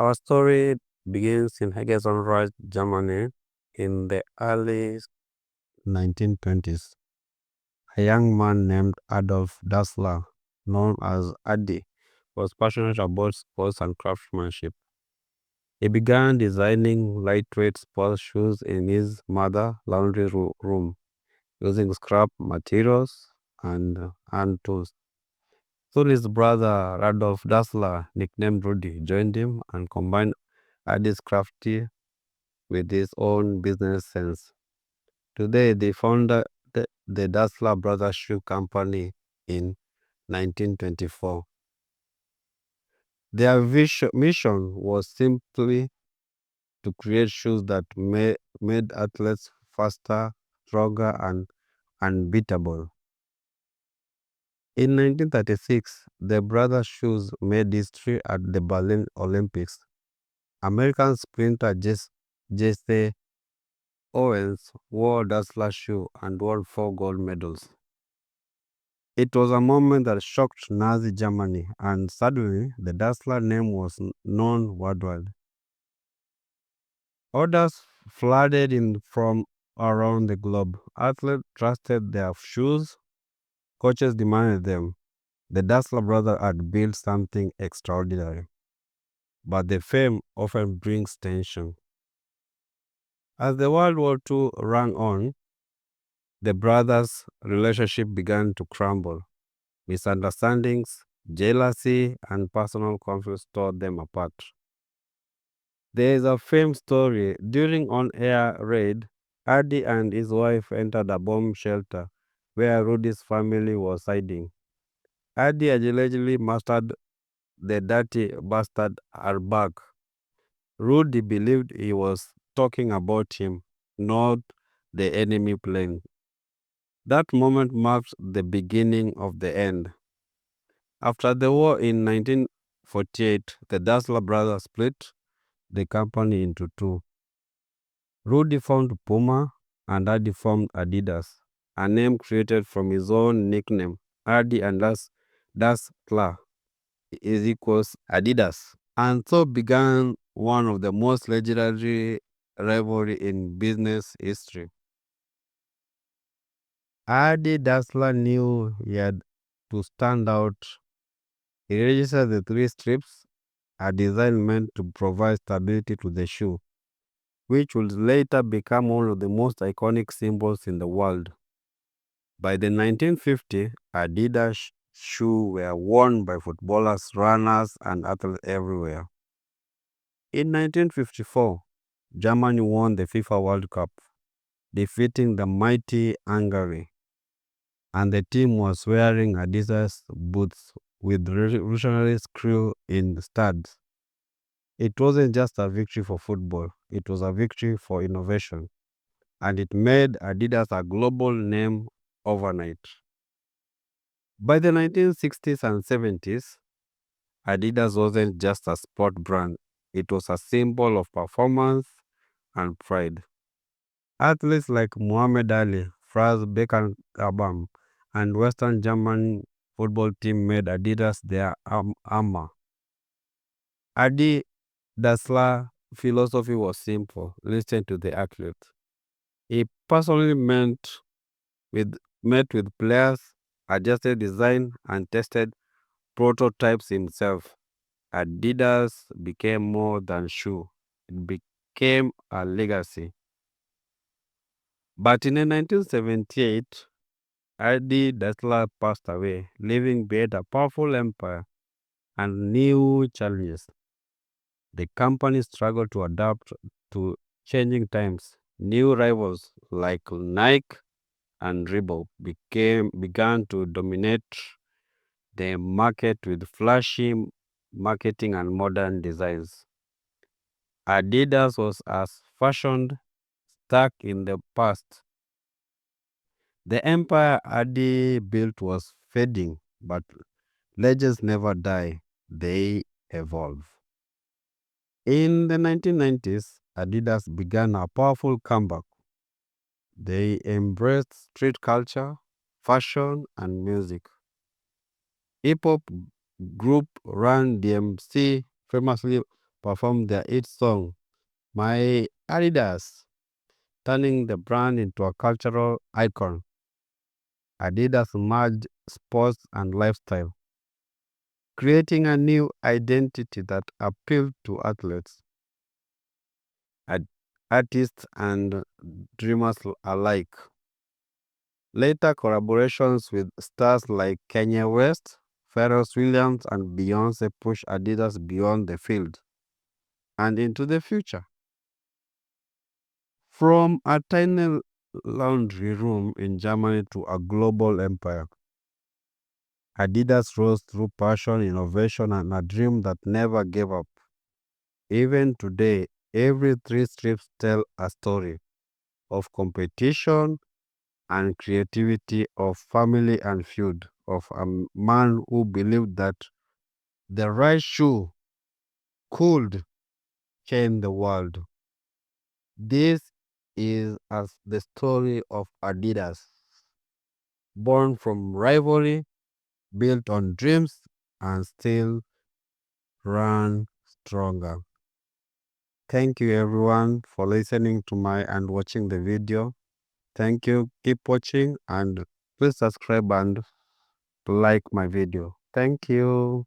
Our story begins in Rise, Germany in the early 1920s. A young man named Adolf Dassler, known as Adi, was passionate about sports and craftsmanship. He began designing lightweight sports shoes in his mother's laundry room using scrap materials and hand tools. Soon his brother Radolf Dassler, nicknamed Rudy, joined him and combined Adi's crafty with his own business sense. Today, they founded the Dassler Brothers Shoe Company in 1924. Their mission was simply to create shoes that made athletes faster, stronger, and unbeatable. In 1936, the brothers' shoes made history at the Berlin Olympics. American sprinter Jesse Owens wore Dassler shoe and won 4 gold medals. It was a moment that shocked Nazi Germany, and suddenly the Dassler name was known worldwide. Orders flooded in from around the globe. Athletes trusted their shoes, coaches demanded them. The Dassler brothers had built something extraordinary, but the fame often brings tension. As the World War II ran on, the brothers' relationship began to crumble. Misunderstandings, jealousy, and personal conflicts tore them apart. There is a famous story. During on-air raid, Adi and his wife entered a bomb shelter where Rudy's family was hiding. Adi allegedly mastered the dirty bastard airbag. Rudy believed he was talking about him, not the enemy plane. That moment marked the beginning of the end. After the war in 1948, the Dassler brothers split the company into two. Rudy formed Puma and Adi formed Adidas, a name created from his own nickname. Adi and Dassler is equals Adidas. And so began one of the most legendary rivalry in business history. Adi Dassler knew he had to stand out. He registered the three strips, a design meant to provide stability to the shoe, which would later become one of the most iconic symbols in the world. By the 1950s, Adidas shoes were worn by footballers, runners, and athletes everywhere. In 1954, Germany won the FIFA World Cup, defeating the mighty Hungary, and the team was wearing Adidas boots with revolutionary screw in the studs. It wasn't just a victory for football, it was a victory for innovation, and it made Adidas a global name overnight. By the 1960s and 70s, Adidas wasn't just a sport brand, it was a symbol of performance and pride. Athletes like Muhammad Ali, Franz Beckenbauer, and Western German football team made Adidas their armor. Adi Dassler philosophy was simple: listen to the athlete. He personally with met with players, adjusted design, and tested prototypes himself. Adidas became more than shoe; it became a legacy. But in 1978, Adi Dassler passed away, leaving behind a powerful empire and new challenges. The company struggled to adapt to changing times. New rivals like Nike and Reebok began to dominate the market with flashy marketing and modern designs. Adidas was as fashioned stuck in the past. The empire Adi built was fading, but legends never die, they evolve. In the 1990s, Adidas began a powerful comeback. They embraced street culture, fashion, and music. Hip hop group Run DMC famously performed their hit song, My Adidas, turning the brand into a cultural icon. Adidas merged sports and lifestyle, creating a new identity that appealed to athletes, ad- artists, and dreamers alike. Later collaborations with stars like Kanye West, Pharrell Williams, and Beyonce pushed Adidas beyond the field and into the future. From a tiny laundry room in Germany to a global empire, Adidas rose through passion, innovation, and a dream that never gave up. Even today, every three strips tell a story of competition and creativity, of family and feud, of a man who believed that the right shoe could change the world. This is as the story of Adidas, born from rivalry, built on dreams, and still run stronger. Thank you everyone for listening to my and watching the video. Thank you. Keep watching and please subscribe and like my video. Thank you.